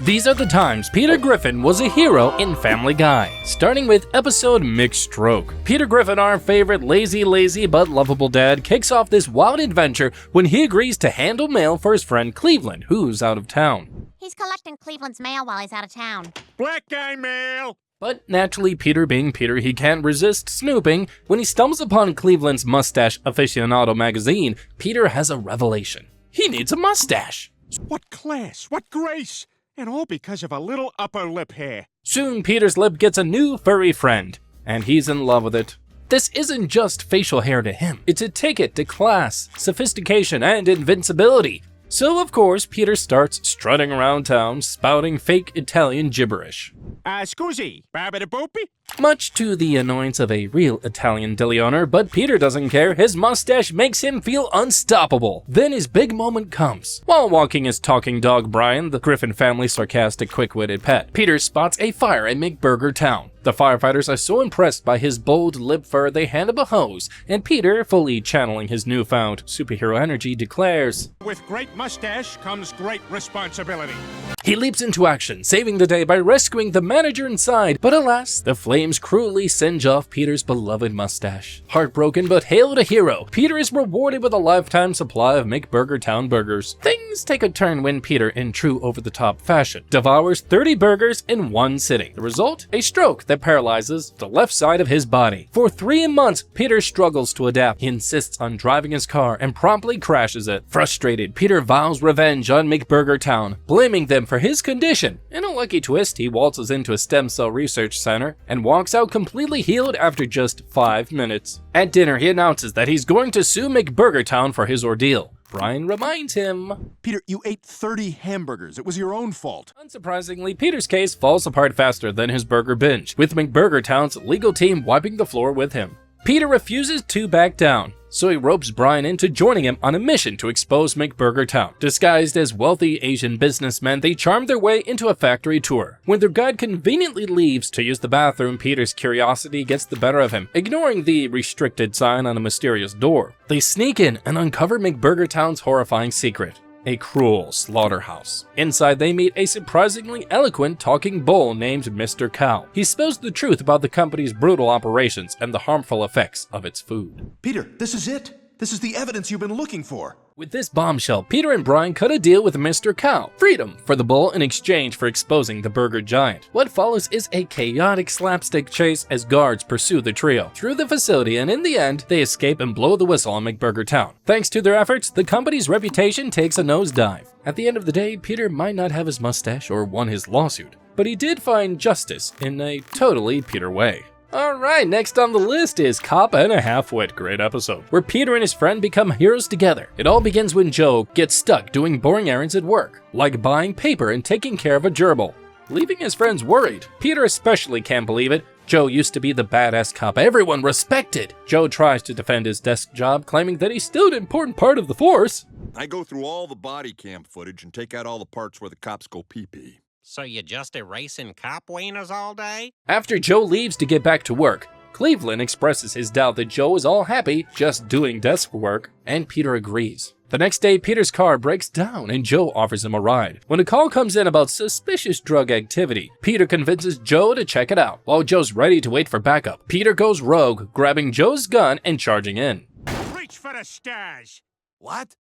These are the times Peter Griffin was a hero in Family Guy, starting with episode Mixed Stroke. Peter Griffin, our favorite lazy but lovable dad, kicks off this wild adventure when he agrees to handle mail for his friend Cleveland, who's out of town. He's collecting Cleveland's mail while he's out of town. Black guy mail! But naturally, Peter being Peter, he can't resist snooping. When he stumbles upon Cleveland's Mustache Aficionado magazine, Peter has a revelation. He needs a mustache. What class, what grace, and all because of a little upper lip hair. Soon, Peter's lip gets a new furry friend, and he's in love with it. This isn't just facial hair to him, it's a ticket to class, sophistication, and invincibility. So of course, Peter starts strutting around town, spouting fake Italian gibberish. Scusi, babidi-boopy? Much to the annoyance of a real Italian deli owner, but Peter doesn't care. His mustache makes him feel unstoppable. Then his big moment comes. While walking his talking dog Brian, the Griffin family's sarcastic, quick-witted pet, Peter spots a fire at McBurger Town. The firefighters are so impressed by his bold lip fur they hand him a hose, and Peter, fully channeling his newfound superhero energy, declares, With great mustache comes great responsibility. He leaps into action, saving the day by rescuing the manager inside, but alas, the flames cruelly singe off Peter's beloved mustache. Heartbroken but hailed a hero, Peter is rewarded with a lifetime supply of McBurger Town burgers. Things take a turn when Peter, in true over-the-top fashion, devours 30 burgers in one sitting. The result? A stroke that paralyzes the left side of his body. For 3 months, Peter struggles to adapt. He insists on driving his car and promptly crashes it. Frustrated, Peter vows revenge on McBurger Town, blaming them for his condition. In a lucky twist, he waltzes into a stem cell research center and walks out completely healed after just 5 minutes. At dinner, he announces that he's going to sue McBurger Town for his ordeal. Brian reminds him, Peter, you ate 30 hamburgers. It was your own fault. Unsurprisingly, Peter's case falls apart faster than his burger binge, with McBurger Town's legal team wiping the floor with him. Peter refuses to back down, so he ropes Brian into joining him on a mission to expose McBurger Town. Disguised as wealthy Asian businessmen, they charm their way into a factory tour. When their guide conveniently leaves to use the bathroom, Peter's curiosity gets the better of him, ignoring the restricted sign on a mysterious door. They sneak in and uncover McBurger Town's horrifying secret: a cruel slaughterhouse. Inside, they meet a surprisingly eloquent talking bull named Mr. Cow. He spills the truth about the company's brutal operations and the harmful effects of its food. Peter, this is it. This is the evidence you've been looking for. With this bombshell, Peter and Brian cut a deal with Mr. Cow, freedom for the bull in exchange for exposing the burger giant. What follows is a chaotic slapstick chase as guards pursue the trio through the facility, and in the end, they escape and blow the whistle on McBurger Town. Thanks to their efforts, the company's reputation takes a nosedive. At the end of the day, Peter might not have his mustache or won his lawsuit, but he did find justice in a totally Peter way. Alright, next on the list is Cop and a Halfwit. Great episode, where Peter and his friend become heroes together. It all begins when Joe gets stuck doing boring errands at work, like buying paper and taking care of a gerbil, leaving his friends worried. Peter especially can't believe it. Joe used to be the badass cop everyone respected. Joe tries to defend his desk job, claiming that he's still an important part of the force. I go through all the body cam footage and take out all the parts where the cops go pee-pee. So you just erasing cop wieners all day? After Joe leaves to get back to work, Cleveland expresses his doubt that Joe is all happy just doing desk work, and Peter agrees. The next day, Peter's car breaks down and Joe offers him a ride. When a call comes in about suspicious drug activity, Peter convinces Joe to check it out. While Joe's ready to wait for backup, Peter goes rogue, grabbing Joe's gun and charging in. Reach for the stars. What?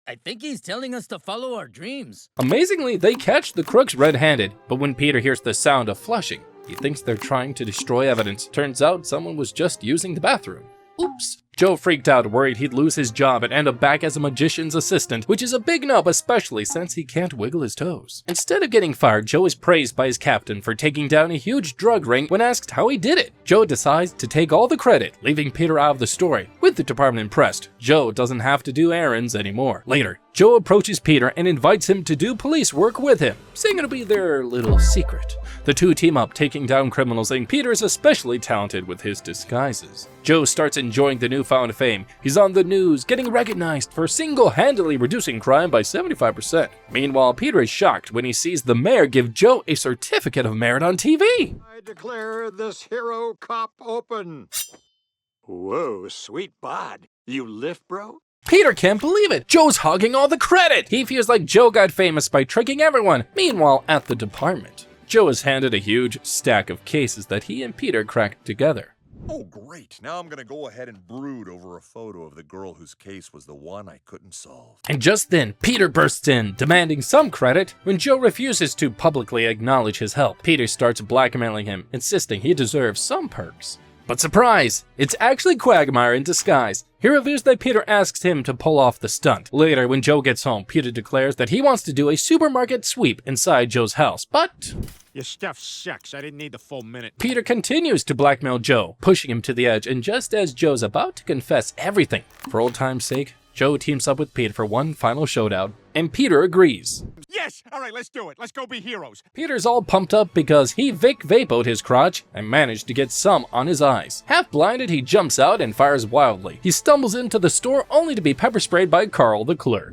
I think he's telling us to follow our dreams. Amazingly, they catch the crooks red-handed, but when Peter hears the sound of flushing, he thinks they're trying to destroy evidence. Turns out someone was just using the bathroom. Oops. Joe freaked out, worried he'd lose his job and end up back as a magician's assistant, which is a big nub, especially since he can't wiggle his toes. Instead of getting fired, Joe is praised by his captain for taking down a huge drug ring. When asked how he did it, Joe decides to take all the credit, leaving Peter out of the story. With the department impressed, Joe doesn't have to do errands anymore. Later, Joe approaches Peter and invites him to do police work with him, saying it'll be their little secret. The two team up, taking down criminals, and Peter is especially talented with his disguises. Joe starts enjoying the newfound fame. He's on the news, getting recognized for single-handedly reducing crime by 75%. Meanwhile, Peter is shocked when he sees the mayor give Joe a certificate of merit on TV. I declare this hero cop open. Whoa, sweet bod. You lift, bro? Peter can't believe it. Joe's hogging all the credit. He feels like Joe got famous by tricking everyone. Meanwhile, at the department, Joe is handed a huge stack of cases that he and Peter cracked together. Oh, great. Now I'm gonna go ahead and brood over a photo of the girl whose case was the one I couldn't solve. And just then, Peter bursts in, demanding some credit. When Joe refuses to publicly acknowledge his help, Peter starts blackmailing him, insisting he deserves some perks. But surprise! It's actually Quagmire in disguise. He reveals that Peter asks him to pull off the stunt. Later, when Joe gets home, Peter declares that he wants to do a supermarket sweep inside Joe's house, but Your stuff sucks. I didn't need the full minute. Peter continues to blackmail Joe, pushing him to the edge, and just as Joe's about to confess everything, for old time's sake, Joe teams up with Peter for one final showdown, and Peter agrees. Yes! All right, let's do it. Let's go be heroes. Peter's all pumped up because he Vic Vapoed his crotch and managed to get some on his eyes. Half blinded, he jumps out and fires wildly. He stumbles into the store only to be pepper sprayed by Carl the clerk.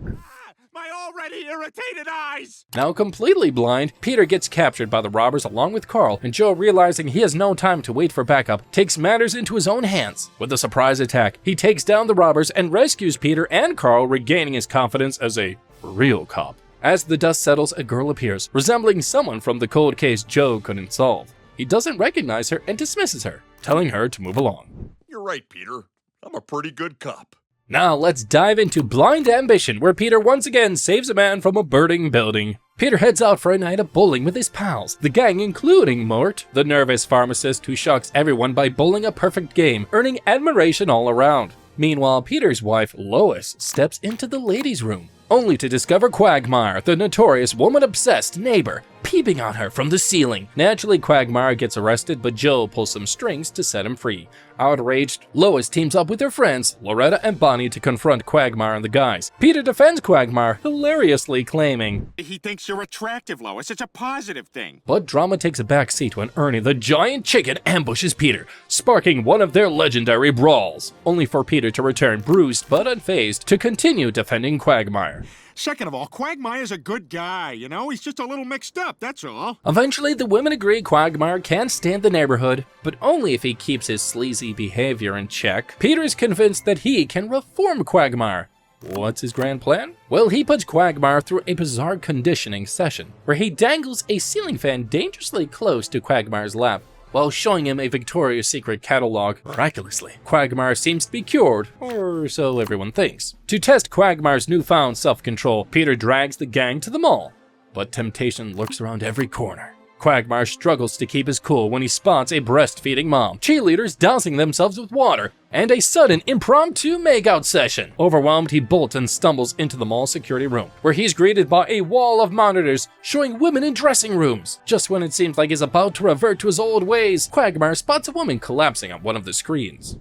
My already irritated eyes! Now completely blind, Peter gets captured by the robbers along with Carl, and Joe, realizing he has no time to wait for backup, takes matters into his own hands. With a surprise attack, he takes down the robbers and rescues Peter and Carl, regaining his confidence as a real cop. As the dust settles, a girl appears, resembling someone from the cold case Joe couldn't solve. He doesn't recognize her and dismisses her, telling her to move along. You're right, Peter. I'm a pretty good cop. Now let's dive into Blind Ambition, where Peter once again saves a man from a burning building. Peter heads out for a night of bowling with his pals, the gang including Mort, the nervous pharmacist who shocks everyone by bowling a perfect game, earning admiration all around. Meanwhile, Peter's wife, Lois, steps into the ladies' room, only to discover Quagmire, the notorious woman-obsessed neighbor, peeping on her from the ceiling. Naturally, Quagmire gets arrested, but Joe pulls some strings to set him free. Outraged, Lois teams up with her friends, Loretta and Bonnie, to confront Quagmire and the guys. Peter defends Quagmire, hilariously claiming, He thinks you're attractive, Lois. It's a positive thing. but drama takes a back seat when Ernie the giant chicken ambushes Peter, sparking one of their legendary brawls, only for Peter to return bruised but unfazed to continue defending Quagmire. Second of all, Quagmire's a good guy, you know? He's just a little mixed up, that's all. Eventually, the women agree Quagmire can stand the neighborhood, but only if he keeps his sleazy behavior in check. Peter is convinced that he can reform Quagmire. What's his grand plan? Well, he puts Quagmire through a bizarre conditioning session, where he dangles a ceiling fan dangerously close to Quagmire's lap, while showing him a Victoria's Secret catalog. Miraculously, Quagmire seems to be cured, or so everyone thinks. To test Quagmire's newfound self-control, Peter drags the gang to the mall, but temptation lurks around every corner. Quagmire struggles to keep his cool when he spots a breastfeeding mom, cheerleaders dousing themselves with water, and a sudden impromptu makeout session. Overwhelmed, he bolts and stumbles into the mall security room, where he's greeted by a wall of monitors showing women in dressing rooms. Just when it seems like he's about to revert to his old ways, Quagmire spots a woman collapsing on one of the screens.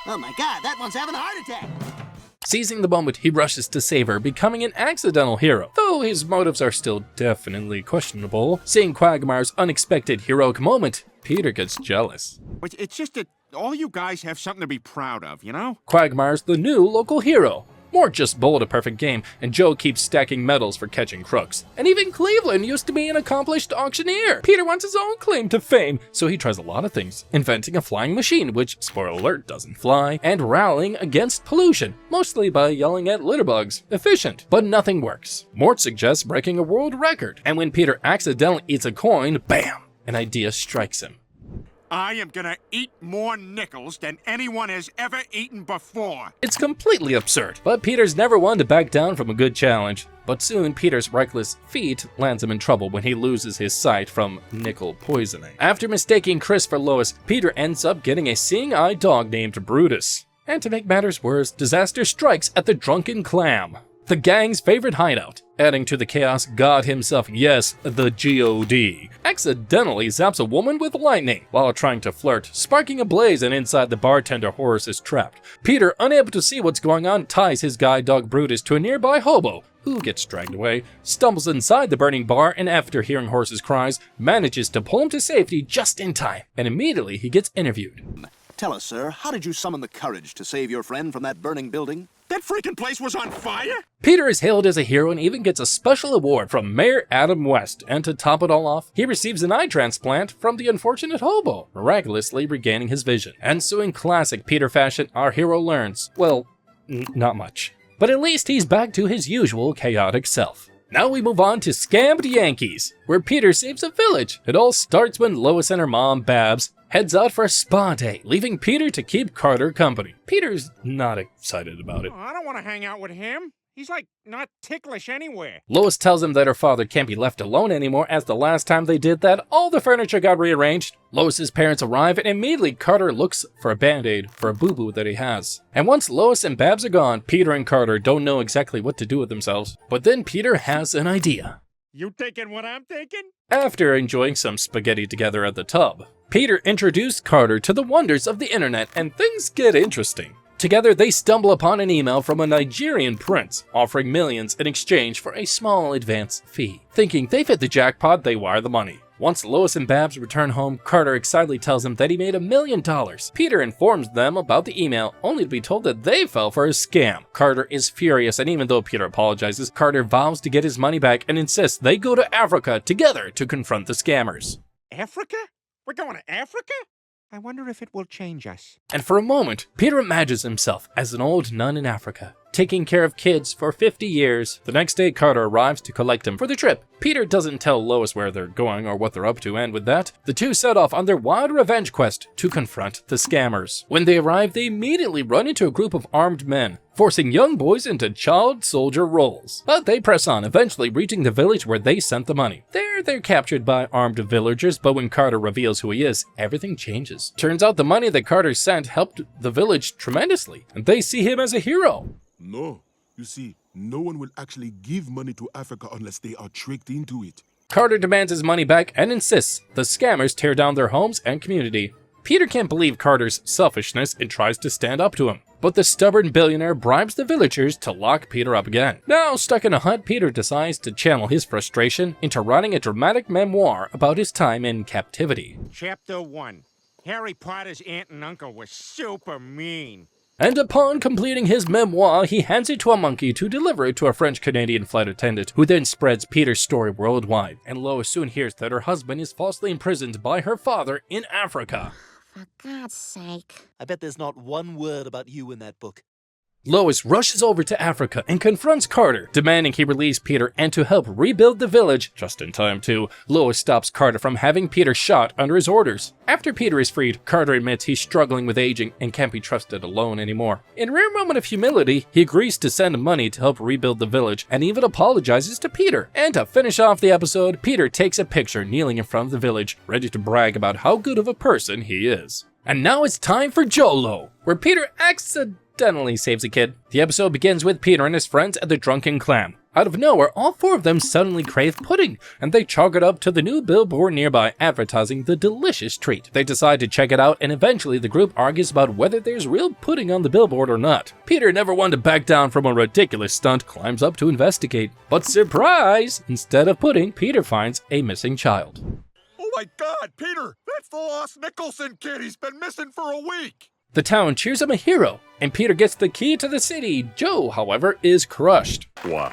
Oh my god, that one's having a heart attack! Seizing the moment, he rushes to save her, becoming an accidental hero, though his motives are still definitely questionable. Seeing Quagmire's unexpected heroic moment, Peter gets jealous. But it's just that all you guys have something to be proud of, you know? Quagmire's the new local hero. Mort just bowled a perfect game, and Joe keeps stacking medals for catching crooks. And even Cleveland used to be an accomplished auctioneer. Peter wants his own claim to fame, so he tries a lot of things. Inventing a flying machine, which, spoiler alert, doesn't fly, and rallying against pollution, mostly by yelling at litterbugs. Efficient, but nothing works. Mort suggests breaking a world record, and when Peter accidentally eats a coin, bam, an idea strikes him. I am gonna eat more nickels than anyone has ever eaten before. It's completely absurd, but Peter's never one to back down from a good challenge. But soon, Peter's reckless feat lands him in trouble when he loses his sight from nickel poisoning. After mistaking Chris for Lois, Peter ends up getting a seeing-eye dog named Brutus. And to make matters worse, disaster strikes at the Drunken Clam, the gang's favorite hideout. Adding to the chaos, God himself, yes, the G.O.D., accidentally zaps a woman with lightning while trying to flirt, sparking a blaze, and inside the bartender Horace is trapped. Peter, unable to see what's going on, ties his guide dog Brutus to a nearby hobo, who gets dragged away, stumbles inside the burning bar, and after hearing Horace's cries, manages to pull him to safety just in time, and immediately he gets interviewed. Tell us, sir, how did you summon the courage to save your friend from that burning building? That freaking place was on fire? Peter is hailed as a hero and even gets a special award from Mayor Adam West, and to top it all off, he receives an eye transplant from the unfortunate hobo, miraculously regaining his vision. And so in classic Peter fashion, our hero learns, well, not much. But at least he's back to his usual chaotic self. Now we move on to Scammed Yankees, where Peter saves a village. It all starts when Lois and her mom, Babs, heads out for a spa day, leaving Peter to keep Carter company. Peter's not excited about it. Oh, I don't want to hang out with him. He's like not ticklish anywhere. Lois tells him that her father can't be left alone anymore, as the last time they did that, all the furniture got rearranged. Lois's parents arrive, and immediately Carter looks for a band-aid for a boo-boo that he has. And once Lois and Babs are gone, Peter and Carter don't know exactly what to do with themselves. But then Peter has an idea. You thinking what I'm thinking? After enjoying some spaghetti together at the tub, Peter introduced Carter to the wonders of the internet, and things get interesting. Together, they stumble upon an email from a Nigerian prince offering millions in exchange for a small advance fee. Thinking they've hit the jackpot, they wire the money. Once Lois and Babs return home, Carter excitedly tells them that he made $1 million. Peter informs them about the email, only to be told that they fell for a scam. Carter is furious, and even though Peter apologizes, Carter vows to get his money back and insists they go to Africa together to confront the scammers. Africa? We're going to Africa? I wonder if it will change us. And for a moment, Peter imagines himself as an old nun in Africa, taking care of kids for 50 years. The next day, Carter arrives to collect him for the trip. Peter doesn't tell Lois where they're going or what they're up to, and with that, the two set off on their wild revenge quest to confront the scammers. When they arrive, they immediately run into a group of armed men, forcing young boys into child soldier roles. But they press on, eventually reaching the village where they sent the money. There, they're captured by armed villagers, but when Carter reveals who he is, everything changes. Turns out the money that Carter sent helped the village tremendously, and they see him as a hero. No, you see, no one will actually give money to Africa unless they are tricked into it. Carter demands his money back and insists the scammers tear down their homes and community. Peter can't believe Carter's selfishness and tries to stand up to him, but the stubborn billionaire bribes the villagers to lock Peter up again. Now stuck in a hut, Peter decides to channel his frustration into writing a dramatic memoir about his time in captivity. Chapter 1. Harry Potter's aunt and uncle were super mean. And upon completing his memoir, he hands it to a monkey to deliver it to a French-Canadian flight attendant, who then spreads Peter's story worldwide. And Lois soon hears that her husband is falsely imprisoned by her father in Africa. For God's sake. I bet there's not one word about you in that book. Lois rushes over to Africa and confronts Carter, demanding he release Peter and to help rebuild the village. Just in time, too. Lois stops Carter from having Peter shot under his orders. After Peter is freed, Carter admits he's struggling with aging and can't be trusted alone anymore. In a rare moment of humility, he agrees to send money to help rebuild the village and even apologizes to Peter. And to finish off the episode, Peter takes a picture kneeling in front of the village, ready to brag about how good of a person he is. And now it's time for Jolo, where Peter accidentally saves a kid. The episode begins with Peter and his friends at the Drunken Clam. Out of nowhere, all four of them suddenly crave pudding, and they chalk it up to the new billboard nearby advertising the delicious treat. They decide to check it out, and eventually the group argues about whether there's real pudding on the billboard or not. Peter, never one to back down from a ridiculous stunt, climbs up to investigate. But surprise! Instead of pudding, Peter finds a missing child. Oh my God, Peter! That's the lost Nicholson kid! He's been missing for a week! The town cheers him a hero, and Peter gets the key to the city. Joe, however, is crushed. Wow.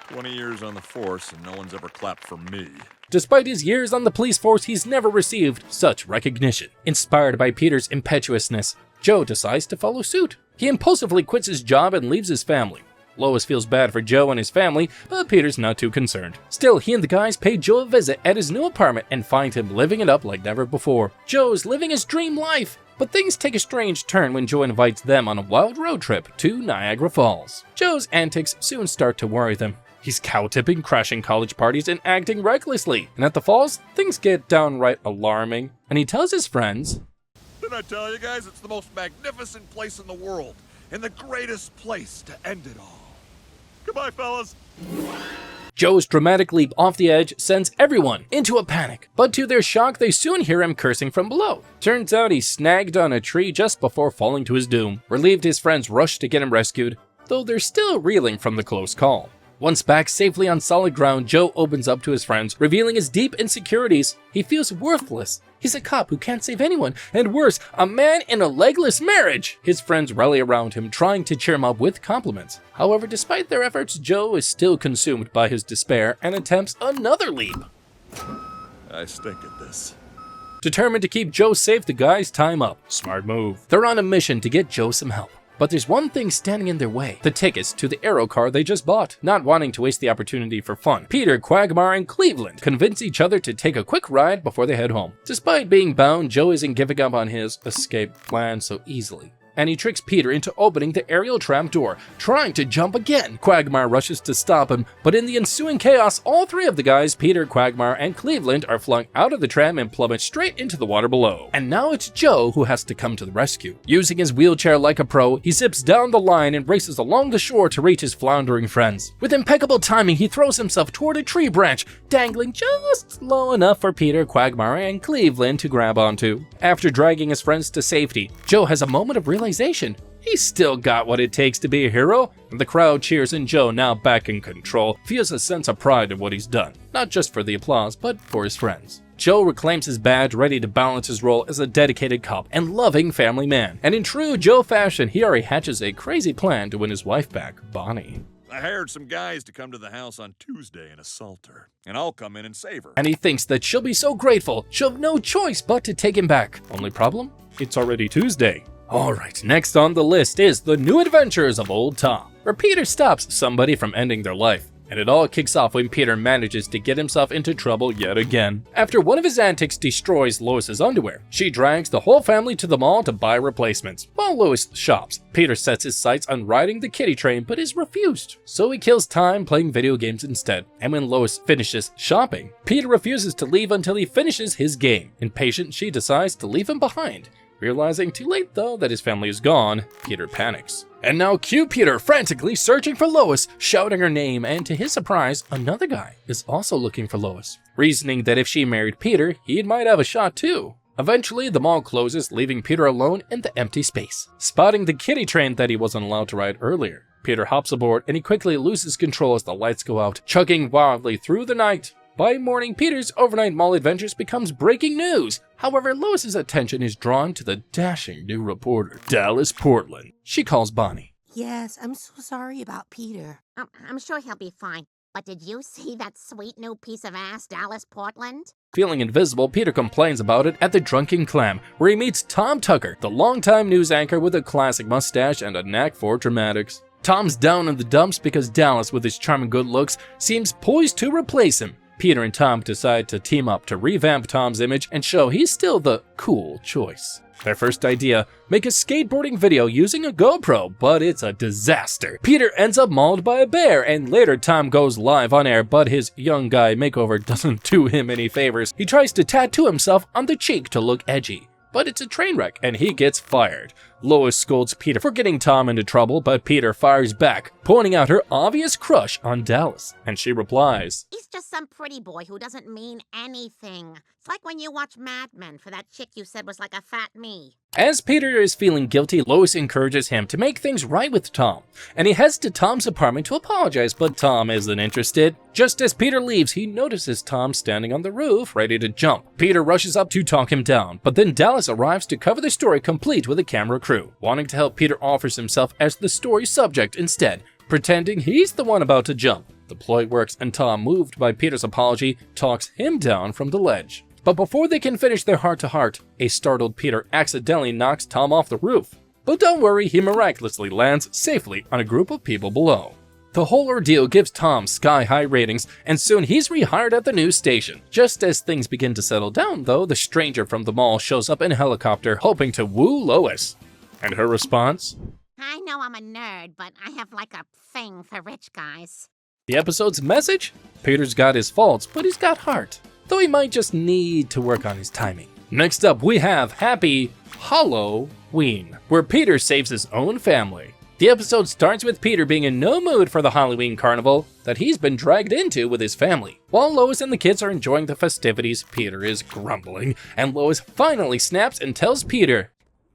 20 years on the force and no one's ever clapped for me. Despite his years on the police force, he's never received such recognition. Inspired by Peter's impetuousness, Joe decides to follow suit. He impulsively quits his job and leaves his family. Lois feels bad for Joe and his family, but Peter's not too concerned. Still, he and the guys pay Joe a visit at his new apartment and find him living it up like never before. Joe's living his dream life, but things take a strange turn when Joe invites them on a wild road trip to Niagara Falls. Joe's antics soon start to worry them. He's cow-tipping, crashing college parties, and acting recklessly. And at the falls, things get downright alarming, and he tells his friends, Didn't I tell you guys it's the most magnificent place in the world, and the greatest place to end it all? Goodbye, fellas. Joe's dramatic leap off the edge sends everyone into a panic, but to their shock, they soon hear him cursing from below. Turns out he snagged on a tree just before falling to his doom. Relieved, his friends rush to get him rescued, though they're still reeling from the close call. Once back safely on solid ground, Joe opens up to his friends, revealing his deep insecurities. He feels worthless. He's a cop who can't save anyone, and worse, a man in a legless marriage. His friends rally around him, trying to cheer him up with compliments. However, despite their efforts, Joe is still consumed by his despair and attempts another leap. I stink at this. Determined to keep Joe safe, the guys time up. Smart move. They're on a mission to get Joe some help. But there's one thing standing in their way: the tickets to the Aero car they just bought. Not wanting to waste the opportunity for fun, Peter, Quagmire, and Cleveland convince each other to take a quick ride before they head home. Despite being bound, Joe isn't giving up on his escape plan so easily, and he tricks Peter into opening the aerial tram door, trying to jump again. Quagmire rushes to stop him, but in the ensuing chaos, all three of the guys, Peter, Quagmire, and Cleveland, are flung out of the tram and plummet straight into the water below. And now it's Joe who has to come to the rescue. Using his wheelchair like a pro, he zips down the line and races along the shore to reach his floundering friends. With impeccable timing, he throws himself toward a tree branch, dangling just low enough for Peter, Quagmire, and Cleveland to grab onto. After dragging his friends to safety, Joe has a moment of realization. He's still got what it takes to be a hero. The crowd cheers, and Joe, now back in control, feels a sense of pride in what he's done, not just for the applause, but for his friends. Joe reclaims his badge, ready to balance his role as a dedicated cop and loving family man. And in true Joe fashion, he already hatches a crazy plan to win his wife back, Bonnie. I hired some guys to come to the house on Tuesday and assault her, and I'll come in and save her. And he thinks that she'll be so grateful, she'll have no choice but to take him back. Only problem? It's already Tuesday. Alright, next on the list is The New Adventures of Old Tom, where Peter stops somebody from ending their life. And it all kicks off when Peter manages to get himself into trouble yet again. After one of his antics destroys Lois's underwear, she drags the whole family to the mall to buy replacements. While Lois shops, Peter sets his sights on riding the kitty train but is refused. So he kills time playing video games instead. And when Lois finishes shopping, Peter refuses to leave until he finishes his game. Impatient, she decides to leave him behind. Realizing too late though that his family is gone, Peter panics. And now cue Peter frantically searching for Lois, shouting her name, and to his surprise, another guy is also looking for Lois, reasoning that if she married Peter, he might have a shot too. Eventually, the mall closes, leaving Peter alone in the empty space. Spotting the kiddie train that he wasn't allowed to ride earlier, Peter hops aboard and he quickly loses control as the lights go out, chugging wildly through the night. By morning, Peter's overnight mall adventures becomes breaking news. However, Lois's attention is drawn to the dashing new reporter, Dallas Portland. She calls Bonnie. Yes, I'm so sorry about Peter. I'm sure he'll be fine. But did you see that sweet new piece of ass, Dallas Portland? Feeling invisible, Peter complains about it at the Drunken Clam, where he meets Tom Tucker, the longtime news anchor with a classic mustache and a knack for dramatics. Tom's down in the dumps because Dallas, with his charming good looks, seems poised to replace him. Peter and Tom decide to team up to revamp Tom's image and show he's still the cool choice. Their first idea, make a skateboarding video using a GoPro, but it's a disaster. Peter ends up mauled by a bear, and later Tom goes live on air, but his young guy makeover doesn't do him any favors. He tries to tattoo himself on the cheek to look edgy, but it's a train wreck and he gets fired. Lois scolds Peter for getting Tom into trouble, but Peter fires back, pointing out her obvious crush on Dallas, and she replies, He's just some pretty boy who doesn't mean anything. It's like when you watch Mad Men for that chick you said was like a fat me. As Peter is feeling guilty, Lois encourages him to make things right with Tom, and he heads to Tom's apartment to apologize, but Tom isn't interested. Just as Peter leaves, he notices Tom standing on the roof, ready to jump. Peter rushes up to talk him down, but then Dallas arrives to cover the story complete with a camera crew. Wanting to help, Peter offers himself as the story's subject instead, pretending he's the one about to jump. The ploy works, and Tom, moved by Peter's apology, talks him down from the ledge. But before they can finish their heart-to-heart, a startled Peter accidentally knocks Tom off the roof. But don't worry, he miraculously lands safely on a group of people below. The whole ordeal gives Tom sky-high ratings, and soon he's rehired at the news station. Just as things begin to settle down, though, the stranger from the mall shows up in a helicopter, hoping to woo Lois. And her response? I know I'm a nerd, but I have like a thing for rich guys. The episode's message? Peter's got his faults, but he's got heart, though he might just need to work on his timing. Next up, we have Happy Halloween, where Peter saves his own family. The episode starts with Peter being in no mood for the Halloween carnival that he's been dragged into with his family. While Lois and the kids are enjoying the festivities, Peter is grumbling, and Lois finally snaps and tells Peter,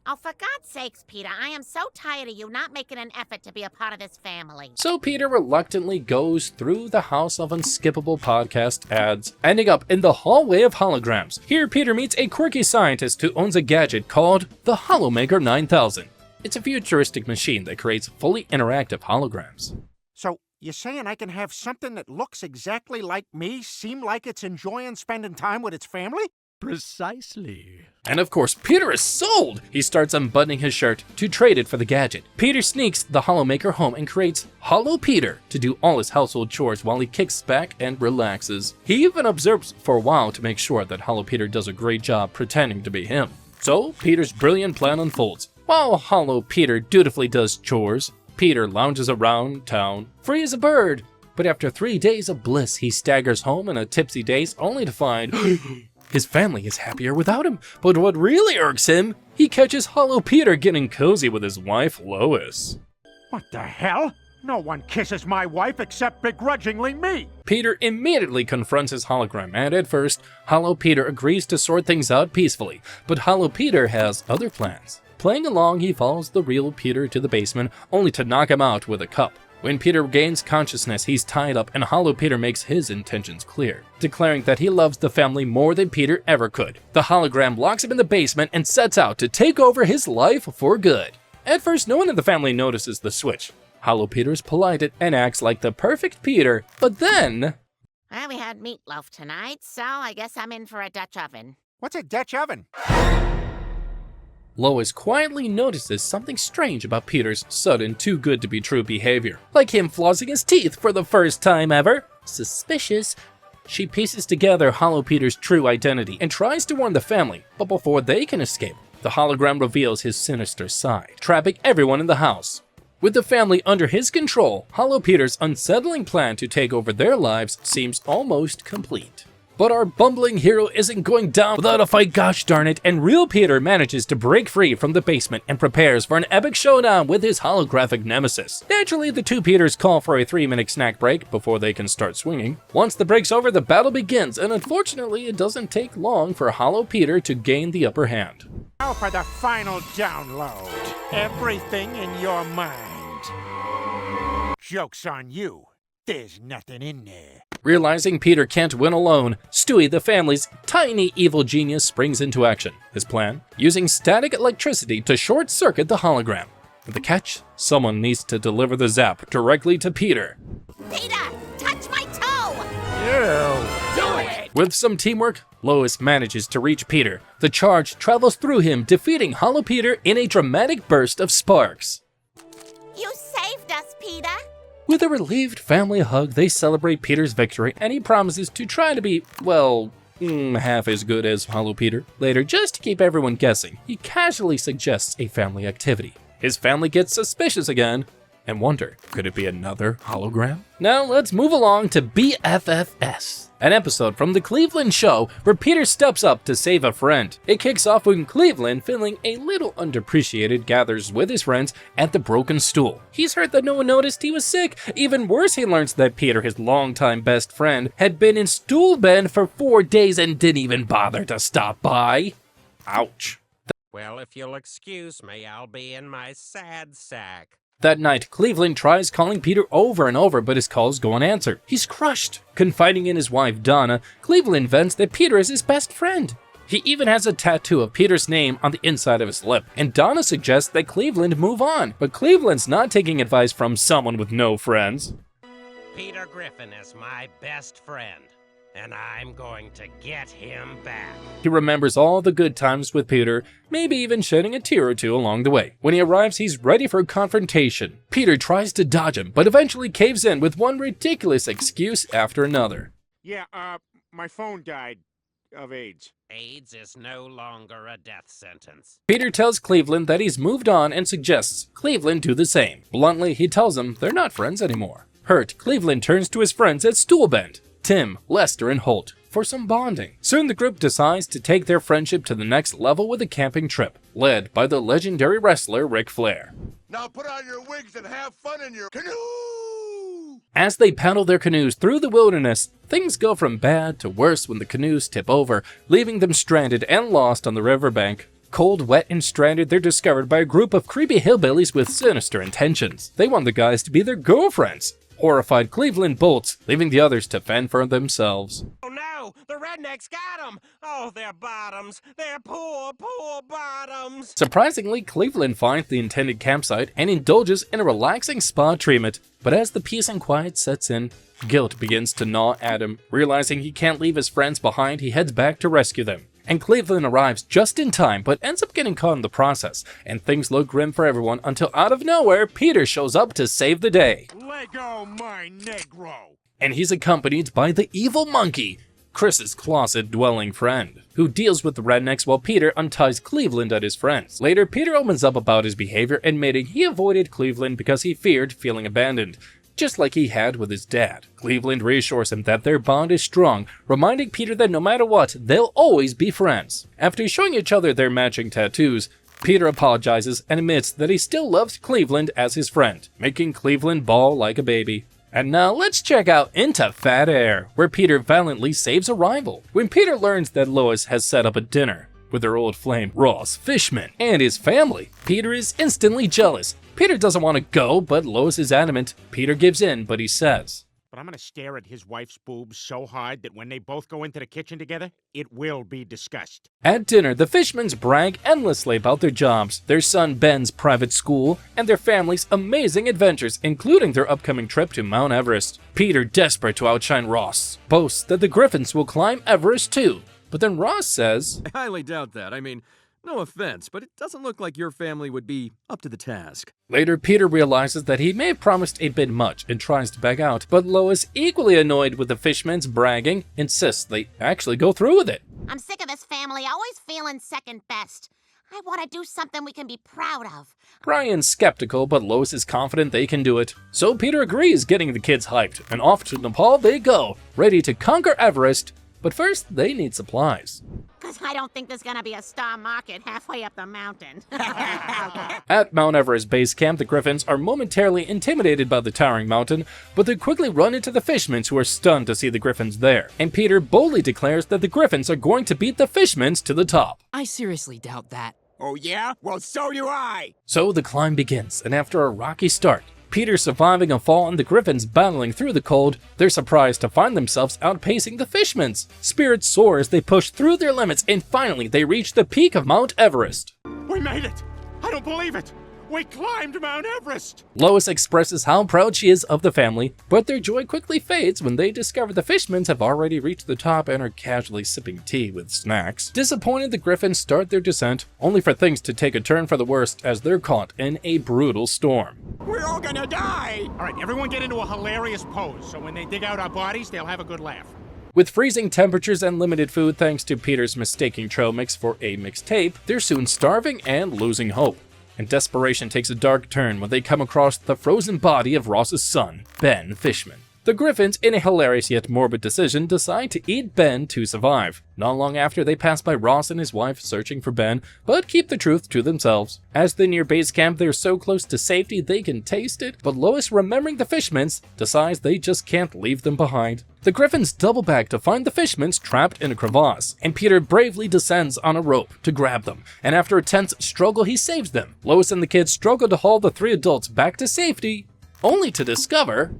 Oh, for God's sakes, Peter, I am so tired of you not making an effort to be a part of this family. So Peter reluctantly goes through the house of unskippable podcast ads, ending up in the hallway of holograms. Here Peter meets a quirky scientist who owns a gadget called the HoloMaker 9000. It's a futuristic machine that creates fully interactive holograms. So, you're saying I can have something that looks exactly like me seem like it's enjoying spending time with its family? Precisely. And of course, Peter is sold! He starts unbuttoning his shirt to trade it for the gadget. Peter sneaks the HoloMaker home and creates Holo Peter to do all his household chores while he kicks back and relaxes. He even observes for a while to make sure that Holo Peter does a great job pretending to be him. So, Peter's brilliant plan unfolds. While Holo Peter dutifully does chores, Peter lounges around town, free as a bird. But after 3 days of bliss, he staggers home in a tipsy daze only to find his family is happier without him. But what really irks him, he catches Holo Peter getting cozy with his wife, Lois. What the hell? No one kisses my wife except begrudgingly me! Peter immediately confronts his hologram, and at first, Holo Peter agrees to sort things out peacefully. But Holo Peter has other plans. Playing along, he follows the real Peter to the basement, only to knock him out with a cup. When Peter regains consciousness, he's tied up, and Holo Peter makes his intentions clear, declaring that he loves the family more than Peter ever could. The hologram locks him in the basement and sets out to take over his life for good. At first, no one in the family notices the switch. Holo Peter is polite and acts like the perfect Peter, but then... Well, we had meatloaf tonight, so I guess I'm in for a Dutch oven. What's a Dutch oven? Lois quietly notices something strange about Peter's sudden too-good-to-be-true behavior, like him flossing his teeth for the first time ever. Suspicious. She pieces together Holo Peter's true identity and tries to warn the family, but before they can escape, the hologram reveals his sinister side, trapping everyone in the house. With the family under his control, Holo Peter's unsettling plan to take over their lives seems almost complete. But our bumbling hero isn't going down without a fight, gosh darn it, and real Peter manages to break free from the basement and prepares for an epic showdown with his holographic nemesis. Naturally, the two Peters call for a 3-minute snack break before they can start swinging. Once the break's over, the battle begins, and unfortunately, it doesn't take long for Holo Peter to gain the upper hand. Now for the final download. Everything in your mind. Joke's on you. There's nothing in there. Realizing Peter can't win alone, Stewie, the family's tiny evil genius, springs into action. His plan? Using static electricity to short-circuit the hologram. With the catch, someone needs to deliver the zap directly to Peter. Peter, touch my toe! You! Do it! With some teamwork, Lois manages to reach Peter. The charge travels through him, defeating Holo Peter in a dramatic burst of sparks. You saved us, Peter! With a relieved family hug, they celebrate Peter's victory, and he promises to try to be, well, half as good as Holo Peter. Later, just to keep everyone guessing, he casually suggests a family activity. His family gets suspicious again, and wonder, could it be another hologram? Now let's move along to BFFs, an episode from the Cleveland show where Peter steps up to save a friend. It kicks off when Cleveland, feeling a little underappreciated, gathers with his friends at the Broken Stool. He's heard that no one noticed he was sick. Even worse, he learns that Peter, his longtime best friend, had been in stool bed for 4 days and didn't even bother to stop by. Ouch. Well, if you'll excuse me, I'll be in my sad sack. That night, Cleveland tries calling Peter over and over, but his calls go unanswered. He's crushed. Confiding in his wife, Donna, Cleveland vents that Peter is his best friend. He even has a tattoo of Peter's name on the inside of his lip, and Donna suggests that Cleveland move on. But Cleveland's not taking advice from someone with no friends. Peter Griffin is my best friend, and I'm going to get him back. He remembers all the good times with Peter, maybe even shedding a tear or two along the way. When he arrives, he's ready for a confrontation. Peter tries to dodge him, but eventually caves in with one ridiculous excuse after another. Yeah, my phone died of AIDS. AIDS is no longer a death sentence. Peter tells Cleveland that he's moved on and suggests Cleveland do the same. Bluntly, he tells him they're not friends anymore. Hurt, Cleveland turns to his friends at Stoolbend, Tim, Lester, and Holt, for some bonding. Soon the group decides to take their friendship to the next level with a camping trip, led by the legendary wrestler Ric Flair. Now put on your wigs and have fun in your canoe! As they paddle their canoes through the wilderness, things go from bad to worse when the canoes tip over, leaving them stranded and lost on the riverbank. Cold, wet, and stranded, they're discovered by a group of creepy hillbillies with sinister intentions. They want the guys to be their girlfriends. Horrified, Cleveland bolts, leaving the others to fend for themselves. Oh no, the rednecks got them. Oh, they're bottoms. They're poor, poor bottoms. Surprisingly, Cleveland finds the intended campsite and indulges in a relaxing spa treatment. But as the peace and quiet sets in, guilt begins to gnaw at him. Realizing he can't leave his friends behind, he heads back to rescue them. And Cleveland arrives just in time, but ends up getting caught in the process, and things look grim for everyone until out of nowhere, Peter shows up to save the day. Lego my Negro! And he's accompanied by the evil monkey, Chris's closet-dwelling friend, who deals with the rednecks while Peter unties Cleveland at his friends. Later, Peter opens up about his behavior, admitting he avoided Cleveland because he feared feeling abandoned, just like he had with his dad. Cleveland reassures him that their bond is strong, reminding Peter that no matter what, they'll always be friends. After showing each other their matching tattoos, Peter apologizes and admits that he still loves Cleveland as his friend, making Cleveland bawl like a baby. And now let's check out Into Fat Air, where Peter valiantly saves a rival. When Peter learns that Lois has set up a dinner with her old flame, Ross Fishman, and his family, Peter is instantly jealous. Peter doesn't want to go, but Lois is adamant. Peter gives in, but he says, But I'm gonna stare at his wife's boobs so hard that when they both go into the kitchen together, it will be discussed. At dinner, the Fishmans brag endlessly about their jobs, their son Ben's private school, and their family's amazing adventures, including their upcoming trip to Mount Everest. Peter, desperate to outshine Ross, boasts that the Griffins will climb Everest too. But then Ross says, I highly doubt that. I mean, no offense, but it doesn't look like your family would be up to the task. Later, Peter realizes that he may have promised a bit much and tries to back out, but Lois, equally annoyed with the Fishmans bragging, insists they actually go through with it. I'm sick of this family always feeling second best. I want to do something we can be proud of. Brian's skeptical, but Lois is confident they can do it. So Peter agrees, getting the kids hyped, and off to Nepal they go, ready to conquer Everest. But first, they need supplies. Because I don't think there's going to be a star market halfway up the mountain. At Mount Everest base camp, the Griffins are momentarily intimidated by the towering mountain, but they quickly run into the Fishmans, who are stunned to see the Griffins there. And Peter boldly declares that the Griffins are going to beat the Fishmans to the top. I seriously doubt that. Oh yeah? Well, so do I! So the climb begins, and after a rocky start, Peter surviving a fall and the Griffins battling through the cold, they're surprised to find themselves outpacing the Fishmans. Spirits soar as they push through their limits, and finally they reach the peak of Mount Everest. We made it! I don't believe it! We climbed Mount Everest! Lois expresses how proud she is of the family, but their joy quickly fades when they discover the Fishmans have already reached the top and are casually sipping tea with snacks. Disappointed, the Griffins start their descent, only for things to take a turn for the worst as they're caught in a brutal storm. We're all gonna die! Alright, everyone get into a hilarious pose, so when they dig out our bodies, they'll have a good laugh. With freezing temperatures and limited food thanks to Peter's mistaking trail mix for a mixtape, they're soon starving and losing hope. And desperation takes a dark turn when they come across the frozen body of Ross's son, Ben Fishman. The Griffins, in a hilarious yet morbid decision, decide to eat Ben to survive. Not long after, they pass by Ross and his wife searching for Ben, but keep the truth to themselves. As they near base camp, they're so close to safety they can taste it, but Lois, remembering the Fishmans, decides they just can't leave them behind. The Griffins double back to find the Fishmans trapped in a crevasse, and Peter bravely descends on a rope to grab them, and after a tense struggle, he saves them. Lois and the kids struggle to haul the three adults back to safety, only to discover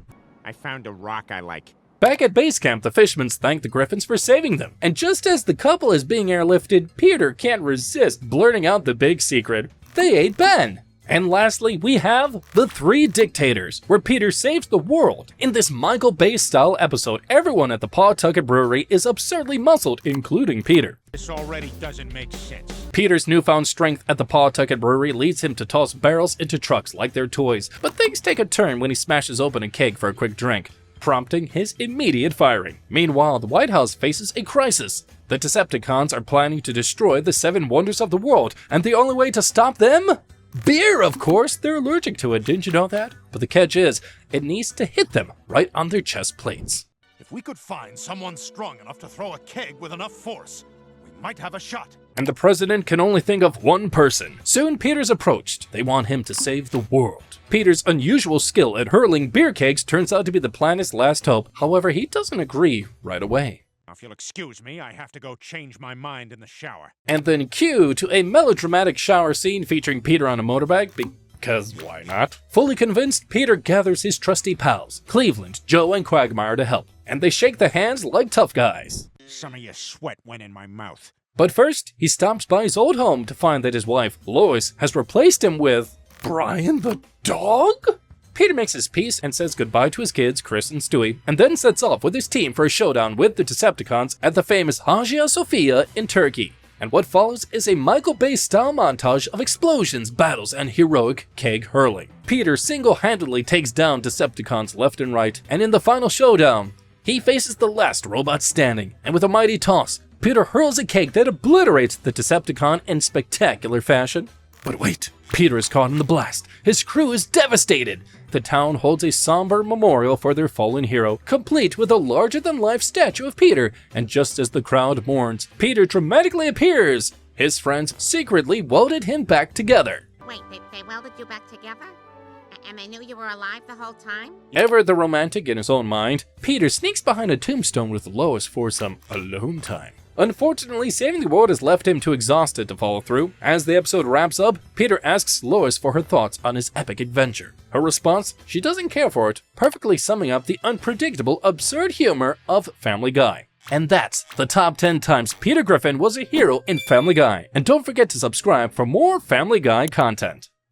I found a rock I like. Back at base camp, the Fishmans thank the Griffins for saving them. And just as the couple is being airlifted, Peter can't resist blurting out the big secret. They ate Ben! And lastly, we have the Three Dictators, where Peter saves the world. In this Michael Bay-style episode, everyone at the Pawtucket Brewery is absurdly muscled, including Peter. This already doesn't make sense. Peter's newfound strength at the Pawtucket Brewery leads him to toss barrels into trucks like they're toys, but things take a turn when he smashes open a keg for a quick drink, prompting his immediate firing. Meanwhile, the White House faces a crisis. The Decepticons are planning to destroy the 7 wonders of the world, and the only way to stop them? Beer, of course! They're allergic to it, didn't you know that? But the catch is, it needs to hit them right on their chest plates. If we could find someone strong enough to throw a keg with enough force, we might have a shot. And the president can only think of one person. Soon Peter's approached. They want him to save the world. Peter's unusual skill at hurling beer kegs turns out to be the planet's last hope. However, he doesn't agree right away. If you'll excuse me, I have to go change my mind in the shower. And then cue to a melodramatic shower scene featuring Peter on a motorbike, because why not? Fully convinced, Peter gathers his trusty pals, Cleveland, Joe, and Quagmire to help, and they shake the hands like tough guys. Some of your sweat went in my mouth. But first, he stops by his old home to find that his wife, Lois, has replaced him with Brian the dog? Peter makes his peace and says goodbye to his kids, Chris and Stewie, and then sets off with his team for a showdown with the Decepticons at the famous Hagia Sophia in Turkey. And what follows is a Michael Bay-style montage of explosions, battles, and heroic keg hurling. Peter single-handedly takes down Decepticons left and right, and in the final showdown, he faces the last robot standing, and with a mighty toss, Peter hurls a keg that obliterates the Decepticon in spectacular fashion. But wait, Peter is caught in the blast. His crew is devastated. The town holds a somber memorial for their fallen hero, complete with a larger-than-life statue of Peter, and just as the crowd mourns, Peter dramatically appears. His friends secretly welded him back together. Wait, they welded you back together? And they knew you were alive the whole time? Ever the romantic in his own mind, Peter sneaks behind a tombstone with Lois for some alone time. Unfortunately, saving the world has left him too exhausted to follow through. As the episode wraps up, Peter asks Lois for her thoughts on his epic adventure. Her response, she doesn't care for it, perfectly summing up the unpredictable, absurd humor of Family Guy. And that's the top 10 times Peter Griffin was a hero in Family Guy. And don't forget to subscribe for more Family Guy content.